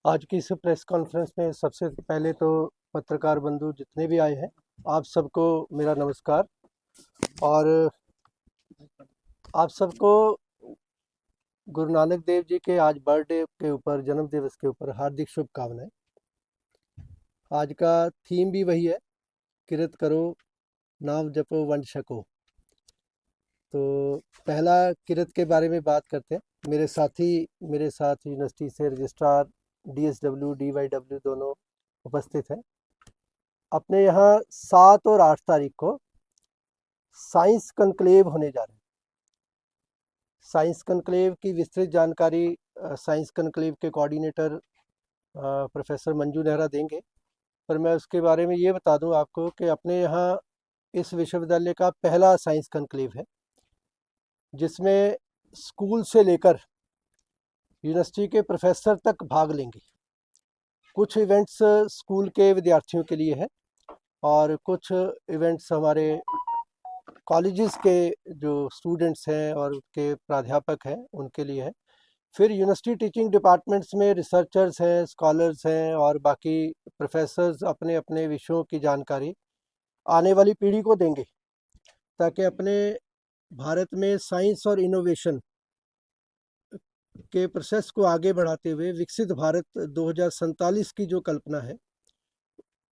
आज की इस प्रेस कॉन्फ्रेंस में सबसे पहले तो पत्रकार बंधु जितने भी आए हैं, आप सबको मेरा नमस्कार। और आप सबको गुरु नानक देव जी के आज बर्थडे के ऊपर, जन्म दिवस के ऊपर हार्दिक शुभकामनाएं। आज का थीम भी वही है, किरत करो नाम जपो वंड छको। तो पहला किरत के बारे में बात करते हैं। मेरे साथ यूनिवर्सिटी से रजिस्ट्रार DSW DYW दोनों उपस्थित हैं। अपने यहाँ 7 और 8 तारीख को साइंस कॉन्क्लेव होने जा रहे हैं। साइंस कॉन्क्लेव की विस्तृत जानकारी साइंस कॉन्क्लेव के कोऑर्डिनेटर प्रोफेसर मंजू नेहरा देंगे, पर मैं उसके बारे में ये बता दूं आपको कि अपने यहाँ इस विश्वविद्यालय का पहला साइंस कॉन्क्लेव है, जिसमें स्कूल से लेकर यूनिवर्सिटी के प्रोफेसर तक भाग लेंगे। कुछ इवेंट्स स्कूल के विद्यार्थियों के लिए है और कुछ इवेंट्स हमारे कॉलेजेस के जो स्टूडेंट्स हैं और उनके प्राध्यापक हैं उनके लिए है। फिर यूनिवर्सिटी टीचिंग डिपार्टमेंट्स में रिसर्चर्स हैं, स्कॉलर्स हैं और बाकी प्रोफेसर्स अपने अपने विषयों की जानकारी आने वाली पीढ़ी को देंगे, ताकि अपने भारत में साइंस और इनोवेशन के प्रोसेस को आगे बढ़ाते हुए विकसित भारत 2047 की जो कल्पना है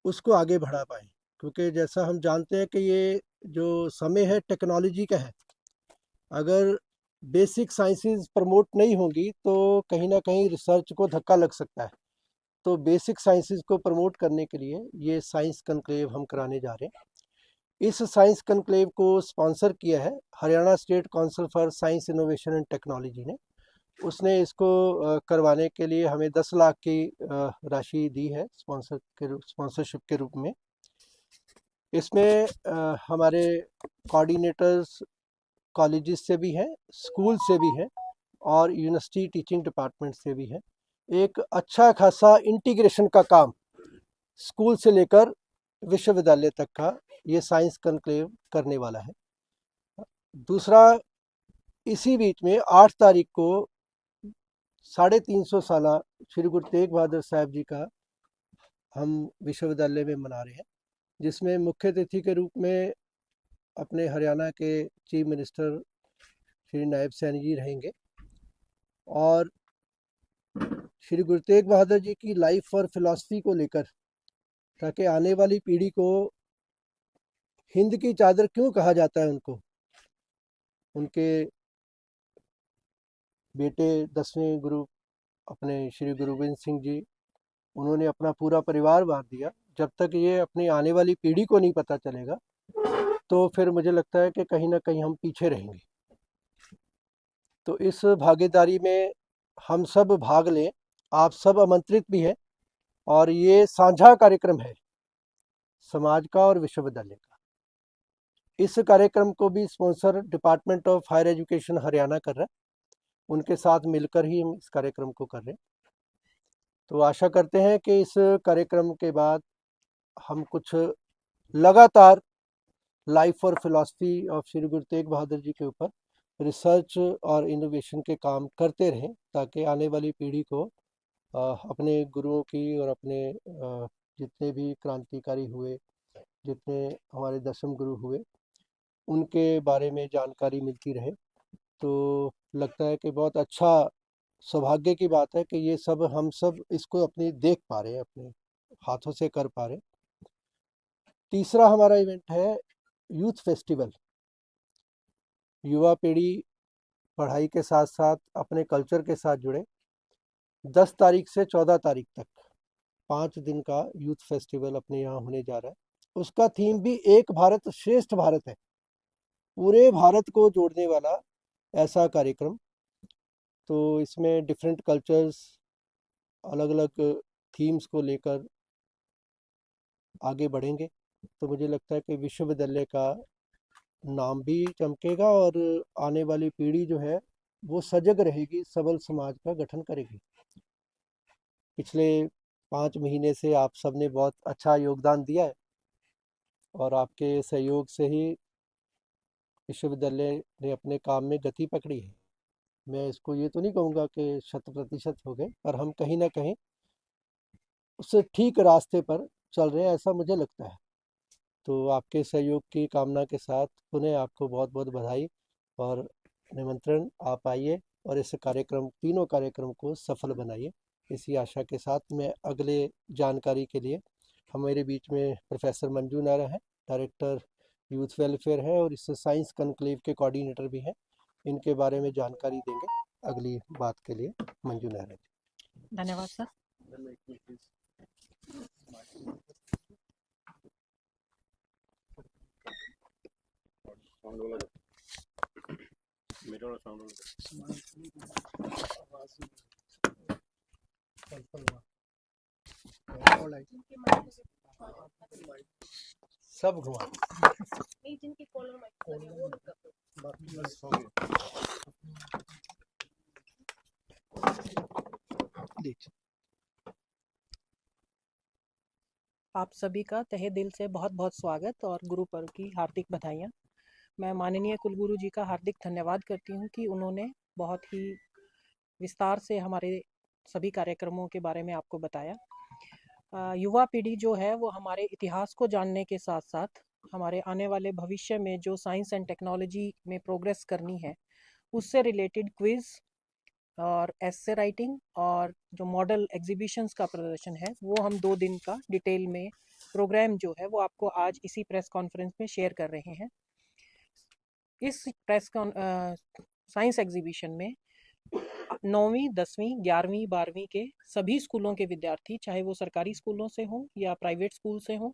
उसको आगे बढ़ा पाएँ। क्योंकि जैसा हम जानते हैं कि ये जो समय है टेक्नोलॉजी का है, अगर बेसिक साइंसेस प्रमोट नहीं होंगी तो कहीं ना कहीं रिसर्च को धक्का लग सकता है। तो बेसिक साइंसेस को प्रमोट करने के लिए ये साइंस कॉन्क्लेव हम कराने जा रहे हैं। इस साइंस कॉन्क्लेव को स्पॉन्सर किया है Haryana state council for science innovation and technology ने। उसने इसको करवाने के लिए हमें 10 लाख की राशि दी है स्पॉन्सरशिप के रूप में। इसमें हमारे कोऑर्डिनेटर्स कॉलेजेस से भी हैं, स्कूल से भी हैं और यूनिवर्सिटी टीचिंग डिपार्टमेंट से भी है। एक अच्छा खासा इंटीग्रेशन का काम स्कूल से लेकर विश्वविद्यालय तक का ये साइंस कॉन्क्लेव करने वाला है। दूसरा, इसी बीच में 8 तारीख को 350 साला श्री गुरु तेग बहादुर साहब जी का हम विश्वविद्यालय में मना रहे हैं, जिसमें मुख्य अतिथि के रूप में अपने हरियाणा के चीफ मिनिस्टर श्री नायब सैनी जी रहेंगे और श्री गुरु तेग बहादुर जी की लाइफ और फिलॉसफी को लेकर, ताकि आने वाली पीढ़ी को हिंद की चादर क्यों कहा जाता है, उनके बेटे 10वें गुरु अपने श्री गुरु गोविंद सिंह जी, उन्होंने अपना पूरा परिवार बांट दिया। जब तक ये अपनी आने वाली पीढ़ी को नहीं पता चलेगा तो फिर मुझे लगता है कि कहीं ना कहीं हम पीछे रहेंगे। तो इस भागीदारी में हम सब भाग लें, आप सब आमंत्रित भी हैं। और ये साझा कार्यक्रम है समाज का और विश्वविद्यालय का। इस कार्यक्रम को भी sponsor department of higher education Haryana कर रहा है, उनके साथ मिलकर ही हम इस कार्यक्रम को कर रहे हैं। तो आशा करते हैं कि इस कार्यक्रम के बाद हम कुछ लगातार लाइफ और फिलॉसफी ऑफ श्री गुरु तेग बहादुर जी के ऊपर रिसर्च और इनोवेशन के काम करते रहें, ताकि आने वाली पीढ़ी को अपने गुरुओं की और अपने जितने भी क्रांतिकारी हुए, जितने हमारे 10वें गुरु हुए, उनके बारे में जानकारी मिलती रहे। तो लगता है कि बहुत अच्छा सौभाग्य की बात है कि ये सब हम सब इसको अपनी देख पा रहे हैं, अपने हाथों से कर पा रहे हैं। तीसरा हमारा इवेंट है यूथ फेस्टिवल। युवा पीढ़ी पढ़ाई के साथ साथ अपने कल्चर के साथ जुड़े। 10 तारीख से 14 तारीख तक 5 दिन का यूथ फेस्टिवल अपने यहाँ होने जा रहा है। उसका थीम भी एक भारत श्रेष्ठ भारत है, पूरे भारत को जोड़ने वाला ऐसा कार्यक्रम। तो इसमें डिफरेंट कल्चर्स अलग अलग थीम्स को लेकर आगे बढ़ेंगे। तो मुझे लगता है कि विश्वविद्यालय का नाम भी चमकेगा और आने वाली पीढ़ी जो है वो सजग रहेगी, सबल समाज का गठन करेगी। पिछले 5 महीने से आप सबने बहुत अच्छा योगदान दिया है और आपके सहयोग से ही विश्वविद्यालय ने अपने काम में गति पकड़ी है। मैं इसको ये तो नहीं कहूँगा कि 100% हो गए, पर हम कहीं ना कहीं उससे ठीक रास्ते पर चल रहे हैं, ऐसा मुझे लगता है। तो आपके सहयोग की कामना के साथ पुनः आपको बहुत बहुत बधाई और निमंत्रण। आप आइए और इस कार्यक्रम, तीनों कार्यक्रम को सफल बनाइए। इसी आशा के साथ मैं अगले जानकारी के लिए, हमारे बीच में प्रोफेसर मंजू नायरा है, डायरेक्टर यूथ वेलफेयर है और इस साइंस कॉन्क्लेव के कोऑर्डिनेटर भी हैं। इनके बारे में जानकारी देंगे अगली बात के लिए मंजू नायरा जी। धन्यवाद सर। सब घुमा आप सभी का तहे दिल से बहुत बहुत स्वागत और गुरु पर्व की हार्दिक बधाइयाँ। मैं माननीय कुलगुरु जी का हार्दिक धन्यवाद करती हूँ कि उन्होंने बहुत ही विस्तार से हमारे सभी कार्यक्रमों के बारे में आपको बताया। युवा पीढ़ी जो है वो हमारे इतिहास को जानने के साथ साथ हमारे आने वाले भविष्य में जो साइंस एंड टेक्नोलॉजी में प्रोग्रेस करनी है उससे रिलेटेड क्विज और एस्से राइटिंग और जो मॉडल एग्जीबिशंस का प्रदर्शन है वो हम 2 दिन का डिटेल में प्रोग्राम जो है वो आपको आज इसी प्रेस कॉन्फ्रेंस में शेयर कर रहे हैं। इस साइंस एग्जीबिशन में 9वीं 10वीं 11वीं 12वीं के सभी स्कूलों के विद्यार्थी, चाहे वो सरकारी स्कूलों से हों या प्राइवेट स्कूल से हों,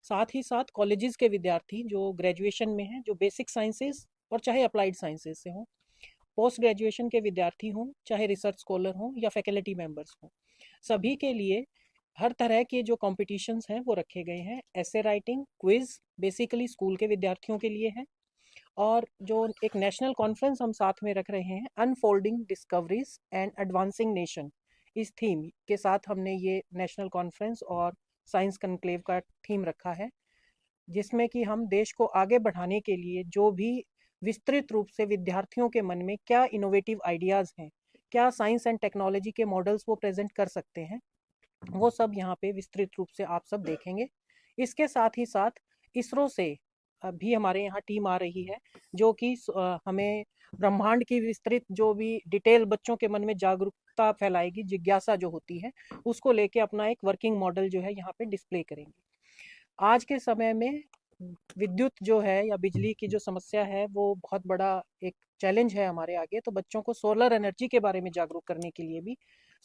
साथ ही साथ कॉलेजेस के विद्यार्थी जो ग्रेजुएशन में हैं, जो बेसिक साइंसेज और चाहे अप्लाइड साइंसेज से हों, पोस्ट ग्रेजुएशन के विद्यार्थी हों, चाहे रिसर्च स्कॉलर हों या फैकल्टी मेंबर्स हों, सभी के लिए हर तरह के जो कॉम्पिटिशन्स हैं वो रखे गए हैं। Essay writing, quiz basically school के विद्यार्थियों के लिए है और जो एक नेशनल कॉन्फ्रेंस हम साथ में रख रहे हैं, unfolding discoveries and advancing nation, इस थीम के साथ हमने ये नेशनल कॉन्फ्रेंस और साइंस कॉन्क्लेव का थीम रखा है, जिसमें कि हम देश को आगे बढ़ाने के लिए जो भी विस्तृत रूप से विद्यार्थियों के मन में क्या इनोवेटिव आइडियाज़ हैं, क्या साइंस एंड टेक्नोलॉजी के मॉडल्स वो प्रेजेंट कर सकते हैं, वो सब यहाँ पे विस्तृत रूप से आप सब देखेंगे। इसके साथ ही साथ इसरो से भी हमारे यहाँ टीम आ रही है जो कि हमें ब्रह्मांड की विस्तृत जो भी डिटेल बच्चों के मन में जागरूकता फैलाएगी, जिज्ञासा जो होती है उसको लेके अपना एक वर्किंग मॉडल जो है यहाँ पे डिस्प्ले करेंगे। आज के समय में विद्युत जो है या बिजली की जो समस्या है वो बहुत बड़ा एक चैलेंज है हमारे आगे, तो बच्चों को सोलर एनर्जी के बारे में जागरूक करने के लिए भी,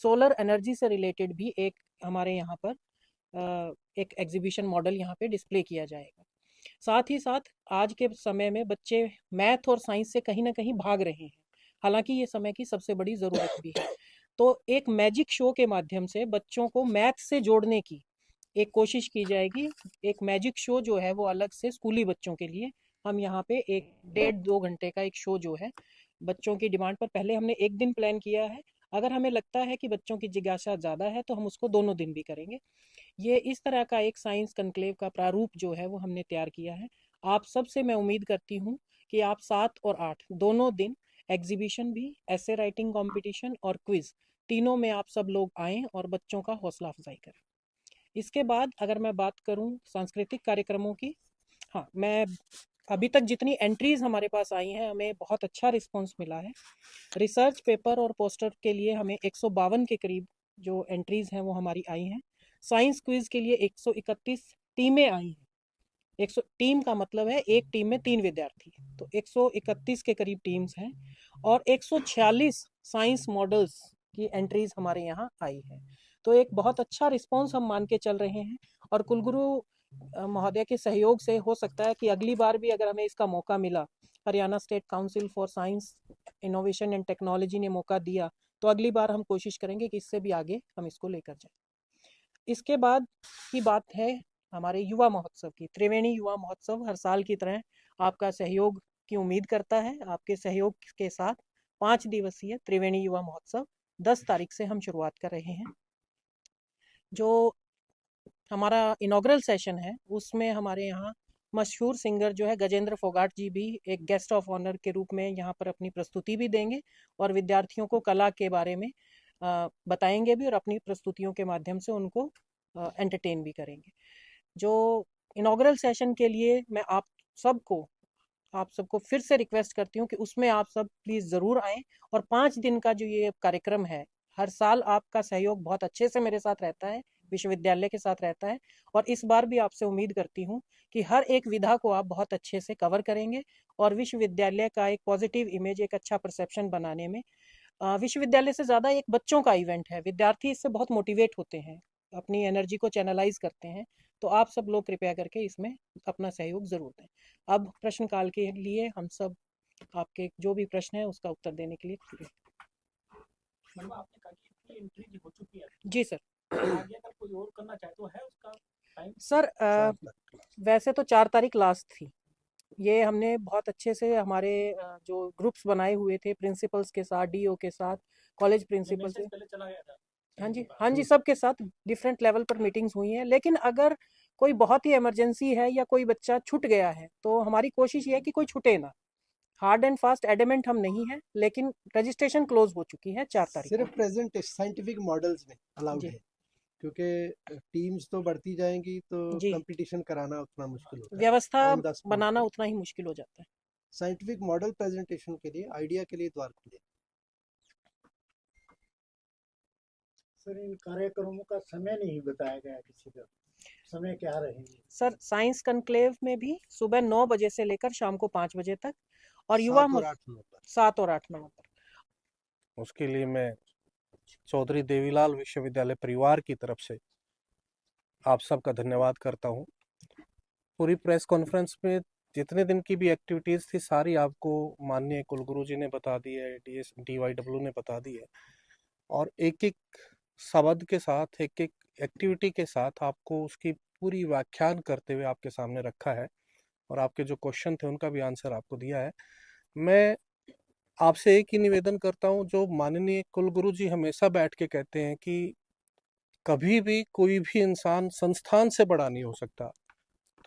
सोलर एनर्जी से रिलेटेड भी एक हमारे यहाँ पर एक एग्जीबिशन मॉडल यहाँ पे डिस्प्ले किया जाएगा। साथ ही साथ आज के समय में बच्चे मैथ और साइंस से कहीं ना कहीं भाग रहे हैं, हालांकि ये समय की सबसे बड़ी ज़रूरत भी है। तो एक मैजिक शो के माध्यम से बच्चों को मैथ से जोड़ने की एक कोशिश की जाएगी। एक मैजिक शो जो है वो अलग से स्कूली बच्चों के लिए हम यहाँ पे 1 डेढ़ 2 घंटे का एक शो जो है बच्चों की डिमांड पर, पहले हमने एक दिन प्लान किया है, अगर हमें लगता है कि बच्चों की जिज्ञासा ज़्यादा है तो हम उसको दोनों दिन भी करेंगे। ये इस तरह का एक साइंस कॉन्क्लेव का प्रारूप जो है वो हमने तैयार किया है। आप सबसे मैं उम्मीद करती हूँ कि आप 7 और 8 दोनों दिन एग्जीबिशन भी, ऐसे राइटिंग कंपटीशन और क्विज, तीनों में आप सब लोग आएँ और बच्चों का हौसला अफजाई करें। इसके बाद अगर मैं बात करूं सांस्कृतिक कार्यक्रमों की, हाँ, मैं अभी तक जितनी एंट्रीज हमारे पास आई हैं हमें बहुत अच्छा रिस्पांस मिला है। रिसर्च पेपर और पोस्टर के लिए हमें 152 के करीब जो एंट्रीज हैं वो हमारी आई हैं। साइंस क्विज के लिए 131 टीमें आई हैं। 100 टीम का मतलब है एक टीम में 3 विद्यार्थी, तो 131 के करीब टीम्स हैं और 146 साइंस मॉडल्स की एंट्रीज हमारे यहाँ आई है। तो एक बहुत अच्छा रिस्पॉन्स हम मान के चल रहे हैं और कुलगुरु महोदय के सहयोग से हो सकता है कि अगली बार भी अगर हमें इसका मौका मिला, Haryana state council for science innovation and technology ने मौका दिया, तो अगली बार हम कोशिश करेंगे कि इससे भी आगे हम इसको लेकर जाएं। इसके बाद की बात है हमारे युवा महोत्सव की। त्रिवेणी युवा महोत्सव हर साल की तरह आपका सहयोग की उम्मीद करता है। आपके सहयोग के साथ 5 दिवसीय त्रिवेणी युवा महोत्सव 10 तारीख से हम शुरुआत कर रहे हैं। जो हमारा इनॉग्रल सेशन है उसमें हमारे यहाँ मशहूर सिंगर जो है गजेंद्र फोगाट जी भी एक गेस्ट ऑफ ऑनर के रूप में यहाँ पर अपनी प्रस्तुति भी देंगे और विद्यार्थियों को कला के बारे में बताएंगे भी और अपनी प्रस्तुतियों के माध्यम से उनको एंटरटेन भी करेंगे। जो इनॉग्रल सेशन के लिए मैं आप सबको फिर से रिक्वेस्ट करती हूँ कि उसमें आप सब प्लीज़ ज़रूर आएँ। और 5 दिन का जो ये कार्यक्रम है, हर साल आपका सहयोग बहुत अच्छे से मेरे साथ रहता है, विश्वविद्यालय के साथ रहता है, और इस बार भी आपसे उम्मीद करती हूँ कि हर एक विधा को आप बहुत अच्छे से कवर करेंगे और विश्वविद्यालय का एक पॉजिटिव इमेज, एक अच्छा परसेप्शन बनाने में विश्वविद्यालय से ज़्यादा एक बच्चों का इवेंट है। विद्यार्थी इससे बहुत मोटिवेट होते हैं, अपनी एनर्जी को चैनलाइज करते हैं। तो आप सब लोग कृपया करके इसमें अपना सहयोग ज़रूर दें। अब प्रश्नकाल के लिए हम सब आपके जो भी प्रश्न है उसका उत्तर देने के लिए खुले। मैडम, आपने कहा कि इतनी एंट्री हो चुकी है, जी सर। आगे अगर कोई और करना चाहे तो है उसका टाइम? सर वैसे तो 4 तारीख लास्ट थी। ये हमने बहुत अच्छे से हमारे जो ग्रुप्स बनाए हुए थे प्रिंसिपल्स के साथ, डीओ के साथ, कॉलेज प्रिंसिपल से, पहले चला गया था। हाँ जी सबके साथ डिफरेंट लेवल पर मीटिंग्स हुई हैं। लेकिन अगर कोई बहुत ही इमरजेंसी है या कोई बच्चा छूट गया है तो हमारी कोशिश ये है कि कोई छूटे ना। हार्ड एंड फास्ट एडमेंट हम नहीं है, लेकिन रजिस्ट्रेशन क्लोज हो चुकी है 4 तारीख सिर्फ को। प्रेजेंट साइंटिफिक मॉडल्स में अलाउड जी है, क्योंकि टीम्स तो बढ़ती जाएंगी तो जी कंपटीशन कराना उतना मुश्किल होता है व्यवस्था ऑन द स्पॉट बनाना पे। उतना ही मुश्किल हो जाता है। साइंटिफिक मॉडल प्रेजेंटेशन के लिए, आइडिया के लिए द्वार खुले। सर, इन कार्यक्रमों का समय नहीं बताया गया किसी का, समय क्या रहेंगे? सर साइंस कॉन्क्लेव में भी सुबह 9 बजे से लेकर शाम को 5 बजे तक, और युवा 7 और 8 नवंबर। 7 और 8 नवंबर। उसके लिए मैं चौधरी देवीलाल विश्वविद्यालय परिवार की तरफ से आप सबका धन्यवाद करता हूँ। पूरी प्रेस कॉन्फ्रेंस में जितने दिन की भी एक्टिविटीज़ थी सारी आपको माननीय कुलगुरु जी ने बता दी है, DYW ने बता दी है, और एक एक शब्द के साथ, एक एक एक्टिविटी के साथ आपको उसकी पूरी व्याख्यान करते हुए आपके सामने रखा है, और आपके जो क्वेश्चन थे उनका भी आंसर आपको दिया है। मैं आपसे एक ही निवेदन करता हूँ, जो माननीय कुलगुरु जी हमेशा बैठ के कहते हैं कि कभी भी कोई भी इंसान संस्थान से बड़ा नहीं हो सकता,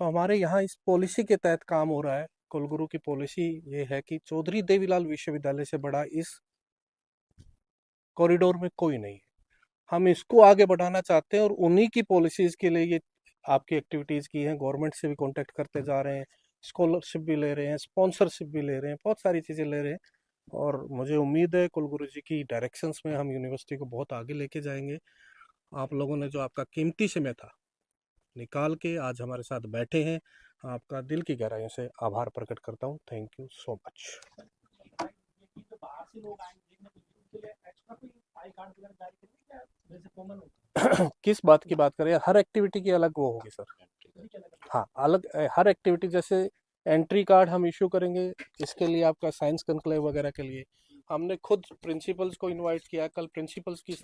तो हमारे यहाँ इस पॉलिसी के तहत काम हो रहा है। कुलगुरु की पॉलिसी ये है कि चौधरी देवीलाल विश्वविद्यालय से बड़ा इस कॉरिडोर में कोई नहीं है। हम इसको आगे बढ़ाना चाहते हैं और उन्हीं की पॉलिसीज के लिए ये आपकी एक्टिविटीज़ की हैं। गवर्नमेंट से भी कांटेक्ट करते जा रहे हैं, स्कॉलरशिप भी ले रहे हैं, स्पॉन्सरशिप भी ले रहे हैं, बहुत सारी चीज़ें ले रहे हैं, और मुझे उम्मीद है कुलगुरु जी की डायरेक्शंस में हम यूनिवर्सिटी को बहुत आगे लेके जाएंगे। आप लोगों ने जो आपका कीमती समय था निकाल के आज हमारे साथ बैठे हैं, आपका दिल की गहराइयों से आभार प्रकट करता हूँ। Thank you so much. बाहर से लोग आएंगे देखने के लिए, उनके लिए एक्स्ट्रा कोई आई कार्ड वगैरह जारी करेंगे क्या, जैसे कॉमन होता है? किस बात की बात करें? हर एक्टिविटी की अलग वो होगी सर। हाँ, अलग हर एक्टिविटी, जैसे एंट्री कार्ड हम इशू करेंगे इसके लिए, आपका साइंस कॉन्क्लेव वगैरह के लिए हमने खुद प्रिंसिपल्स को इनवाइट किया। कल प्रिंसिपल्स की